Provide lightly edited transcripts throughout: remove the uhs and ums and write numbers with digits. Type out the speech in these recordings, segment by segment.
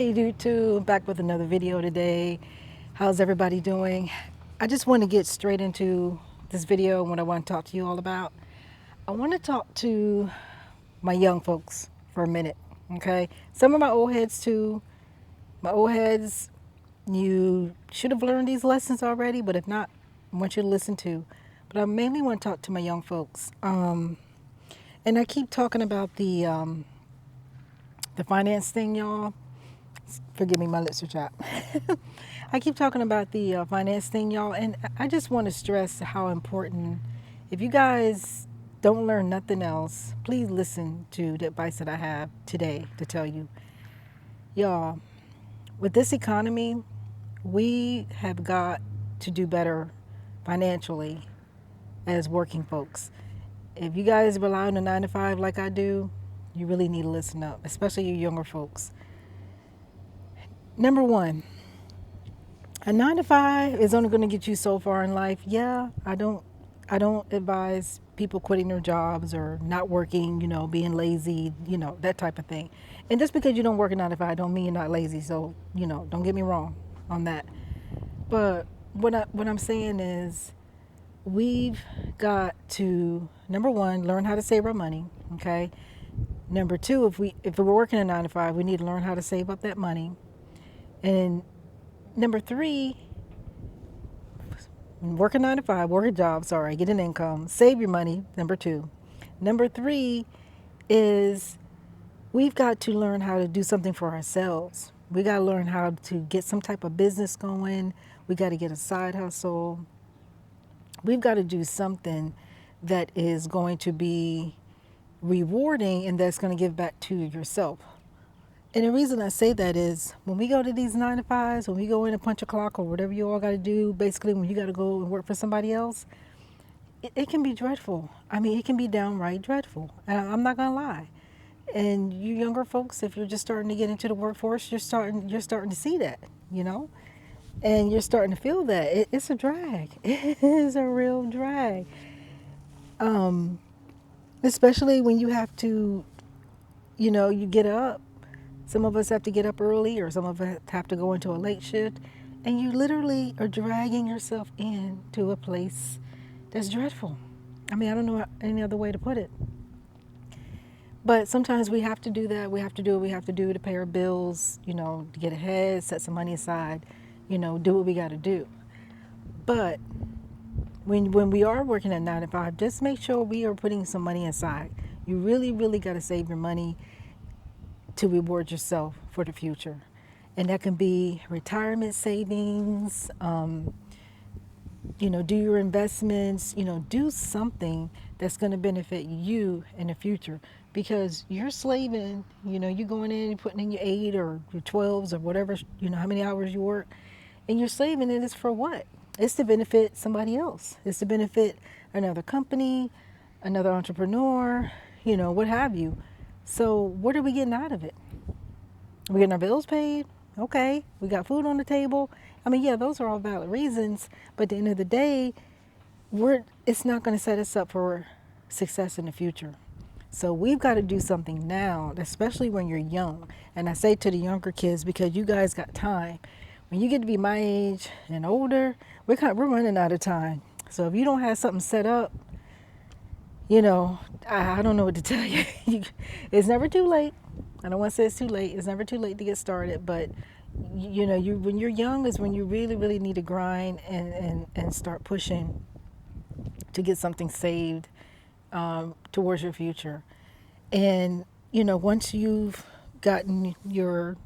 Hey YouTube, back with another video today. How's everybody doing? I just want to get straight into this video and what I want to talk to you all about. I want to talk to my young folks for a minute, okay? Some of my old heads too. My old heads, you should have learned these lessons already, but if not, I want you to listen to. But I mainly want to talk to my young folks. And I keep talking about the finance thing, y'all. Forgive me, my lips are chapped. I keep talking about the finance thing, y'all, and I just want to stress how important. If you guys don't learn nothing else, please listen to the advice that I have today to tell you, y'all. With this economy, we have got to do better financially as working folks. If you guys rely on a 9 to 5 like I do, you really need to listen up, especially you younger folks. Number one, a 9 to 5 is only going to get you so far in life. Yeah, I don't advise people quitting their jobs or not working, being lazy, that type of thing. And just because you don't work a 9 to 5 don't mean you're not lazy. So, don't get me wrong on that. But what I'm saying is we've got to, number one, learn how to save our money, okay? Number two, if we're working a 9 to 5, we need to learn how to save up that money. And number three, work a 9 to 5, work a job, sorry, get an income, save your money, number two. Number three is we've got to learn how to do something for ourselves. We got to learn how to get some type of business going. We got to get a side hustle. We've got to do something that is going to be rewarding and that's going to give back to yourself. And the reason I say that is when we go to these 9 to 5s, when we go in and punch a clock or whatever you all got to do, basically when you got to go and work for somebody else, it can be dreadful. I mean, it can be downright dreadful. And I'm not gonna lie. And you younger folks, if you're just starting to get into the workforce, you're starting to see that, you know, and you're starting to feel that it's a drag. It is a real drag. Um, Especially when you have to, you get up. Some of us have to get up early, or some of us have to go into a late shift, and you literally are dragging yourself into a place that's dreadful. I mean, I don't know any other way to put it. But sometimes we have to do that. We have to do what we have to do to pay our bills, to get ahead, set some money aside, do what we got to do. But when we are working at 9 to 5, just make sure we are putting some money aside. You really, really got to save your money to reward yourself for the future. And that can be retirement savings, do your investments, do something that's going to benefit you in the future because you're slaving, you're going in and putting in your 8 or your 12s or whatever, how many hours you work, and you're slaving, and it's for what? It's to benefit somebody else. It's to benefit another company, another entrepreneur, what have you. So what are we getting out of it? We're getting our bills paid. Okay, we got food on the table. I mean, yeah, those are all valid reasons, but at the end of the day, it's not going to set us up for success in the future. So we've got to do something now, especially when you're young. And I say to the younger kids because you guys got time. When you get to be my age and older, we're running out of time. So if you don't have something set up, I don't know what to tell you. It's never too late. I don't want to say it's too late. It's never too late to get started, but you when you're young is when you really, really need to grind and start pushing to get something saved towards your future. And once you've gotten your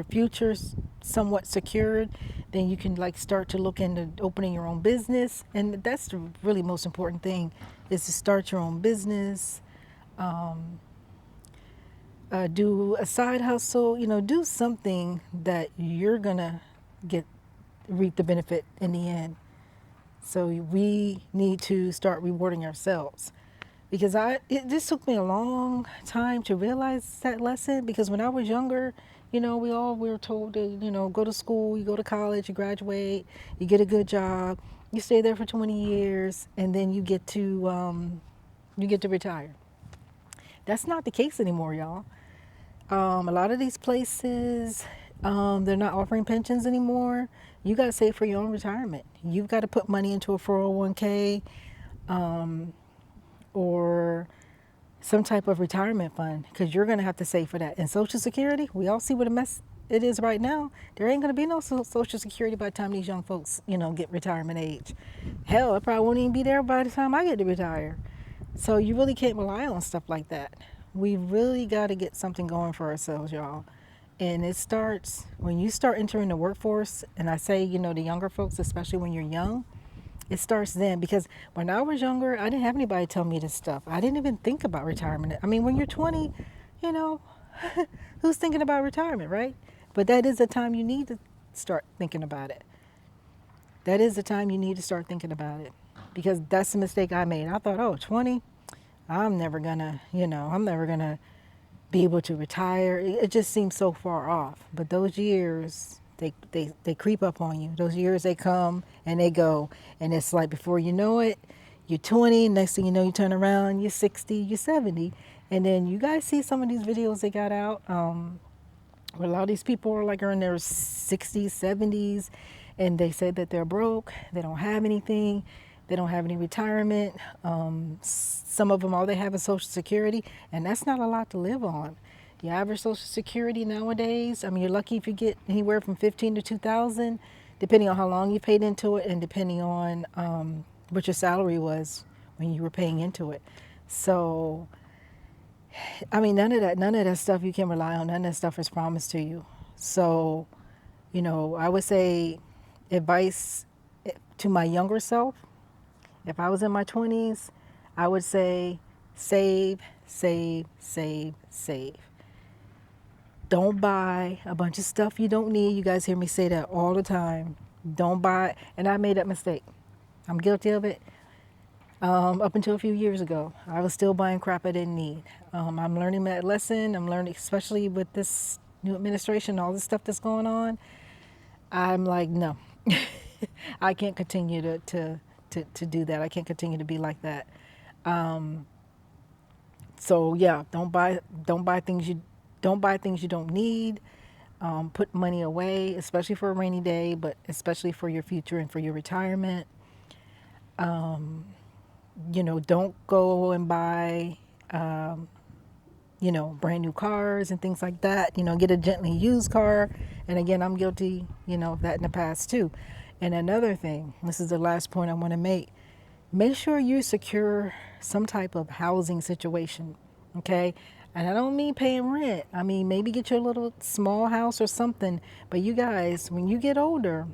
future somewhat secured, then you can like start to look into opening your own business. And that's the really most important thing is to start your own business. Um, do a side hustle, do something that you're gonna get reap the benefit in the end. So we need to start rewarding ourselves because it just took me a long time to realize that lesson because when I was younger, we were told to, go to school, you go to college, you graduate, you get a good job, you stay there for 20 years, and then you get to retire. That's not the case anymore, y'all. A lot of these places, They're not offering pensions anymore. You got to save for your own retirement. You've got to put money into a 401k, um, or some type of retirement fund, because you're going to have to save for that. And Social Security, we all see what a mess it is right now. There ain't going to be no Social Security by the time these young folks, get retirement age. Hell, it probably won't even be there by the time I get to retire. So you really can't rely on stuff like that. We really got to get something going for ourselves, y'all. And it starts when you start entering the workforce. And I say, the younger folks, especially when you're young, it starts then. Because when I was younger, I didn't have anybody tell me this stuff. I didn't even think about retirement. I mean, when you're 20, you know, who's thinking about retirement, right? But that is the time you need to start thinking about it. That is the time you need to start thinking about it. Because that's the mistake I made. I thought, oh, 20, I'm never gonna, I'm never gonna be able to retire. It just seems so far off. But those years, they creep up on you. Those years, they come and they go. And it's like before you know it, you're 20. Next thing you know, you turn around, you're 60, you're 70. And then you guys see some of these videos they got out, where a lot of these people are in their 60s, 70s, and they say that they're broke. They don't have anything. They don't have any retirement. Some of them, all they have is Social Security, and that's not a lot to live on. Your average Social Security nowadays, I mean, you're lucky if you get anywhere from 15 to 2,000, depending on how long you paid into it and depending on what your salary was when you were paying into it. So, I mean, none of that stuff you can rely on. None of that stuff is promised to you. So, I would say advice to my younger self. If I was in my 20s, I would say save, save, save, save. Don't buy a bunch of stuff you don't need. You guys hear me say that all the time. Don't buy, and I made that mistake. I'm guilty of it. Up until a few years ago, I was still buying crap I didn't need. I'm learning that lesson. I'm learning, especially with this new administration, all this stuff that's going on. I'm like, no, I can't continue to do that. I can't continue to be like that. So yeah, don't buy things you don't need. Put money away, especially for a rainy day, but especially for your future and for your retirement. Don't go and buy, brand new cars and things like that. Get a gently used car. And again, I'm guilty, of that in the past too. And another thing, this is the last point I want to make. Make sure you secure some type of housing situation, okay? And I don't mean paying rent. I mean, maybe get your little small house or something. But you guys, when you get older,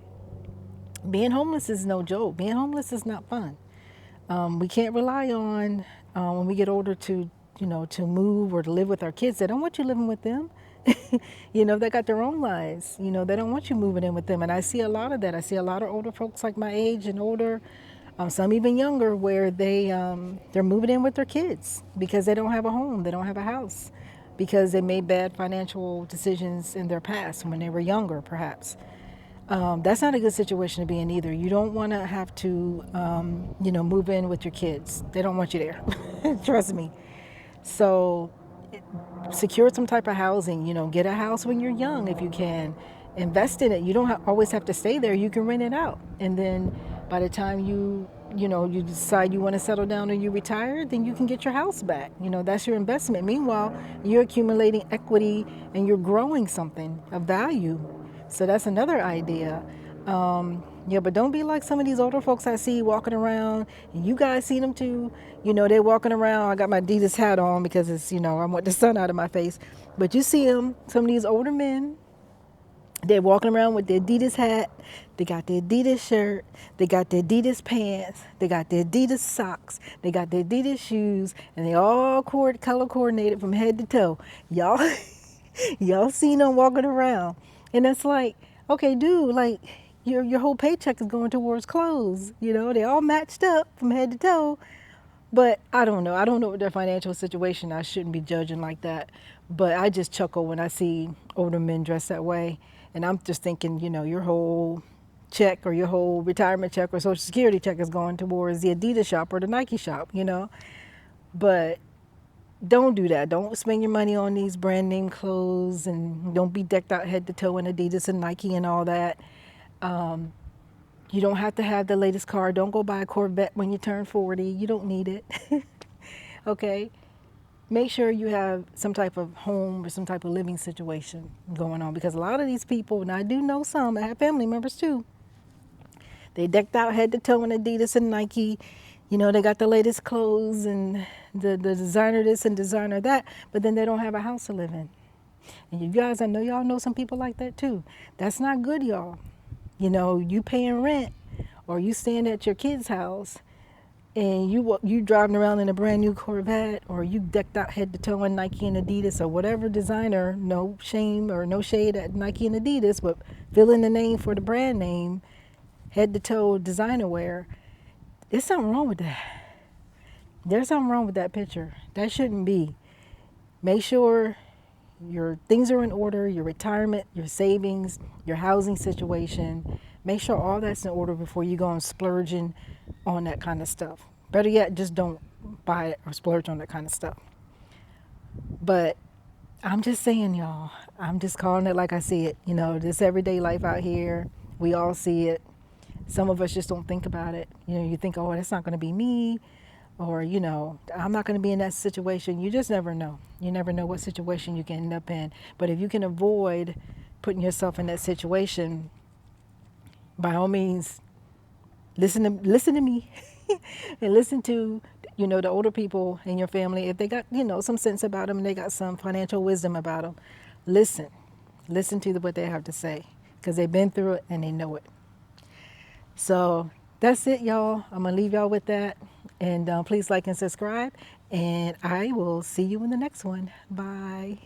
being homeless is no joke. Being homeless is not fun. We can't rely on when we get older to move or to live with our kids. They don't want you living with them. They got their own lives. They don't want you moving in with them. And I see a lot of that. I see a lot of older folks like my age and older, some even younger, where they're moving in with their kids because they don't have a home, they don't have a house, because they made bad financial decisions in their past when they were younger, perhaps. That's not a good situation to be in either. You don't want to have to, move in with your kids. They don't want you there. Trust me. So secure some type of housing. Get a house when you're young if you can. Invest in it. You don't always have to stay there. You can rent it out. And then by the time you decide you want to settle down and you retire, then you can get your house back. That's your investment. Meanwhile, you're accumulating equity and you're growing something of value. So that's another idea. But don't be like some of these older folks I see walking around, and you guys see them too. They're walking around. I got my Adidas hat on because it's, I want the sun out of my face. But you see them, some of these older men, they're walking around with their Adidas hat. They got their Adidas shirt. They got their Adidas pants. They got their Adidas socks. They got their Adidas shoes, and they all color coordinated from head to toe. Y'all seen them walking around. And it's like, okay, dude, like your whole paycheck is going towards clothes. They all matched up from head to toe. But I don't know. I don't know what their financial situation. I shouldn't be judging like that. But I just chuckle when I see older men dressed that way. And I'm just thinking, your whole check or your whole retirement check or Social Security check is going towards the Adidas shop or the Nike shop, But don't do that. Don't spend your money on these brand name clothes, and don't be decked out head to toe in Adidas and Nike and all that. Um, you don't have to have the latest car. Don't go buy a Corvette when you turn 40. You don't need it. Okay? Make sure you have some type of home or some type of living situation going on, because a lot of these people, and I do know some, I have family members too, they decked out head to toe in Adidas and Nike. You know, they got the latest clothes and the designer this and designer that, but then they don't have a house to live in. And you guys, I know y'all know some people like that too. That's not good, y'all. You know, you paying rent or you staying at your kid's house and you driving around in a brand new Corvette, or you decked out head to toe in Nike and Adidas or whatever designer, no shame or no shade at Nike and Adidas, but fill in the name for the brand name, head to toe designer wear. There's something wrong with that. There's something wrong with that picture. That shouldn't be. Make sure your things are in order, your retirement, your savings, your housing situation. Make sure all that's in order before you go and splurging on that kind of stuff. Better yet, just don't buy it or splurge on that kind of stuff. But I'm just saying, y'all, I'm just calling it like I see it. You know, this everyday life out here, we all see it. Some of us just don't think about it. You know, you think, oh, that's not going to be me, or, you know, I'm not going to be in that situation. You just never know. You never know what situation you can end up in. But if you can avoid putting yourself in that situation, by all means, listen to me and listen to, you know, the older people in your family. If they got, you know, some sense about them and they got some financial wisdom about them, listen to what they have to say, because they've been through it and they know it. So that's it, y'all. I'm going to leave y'all with that. And please like and subscribe. And I will see you in the next one. Bye.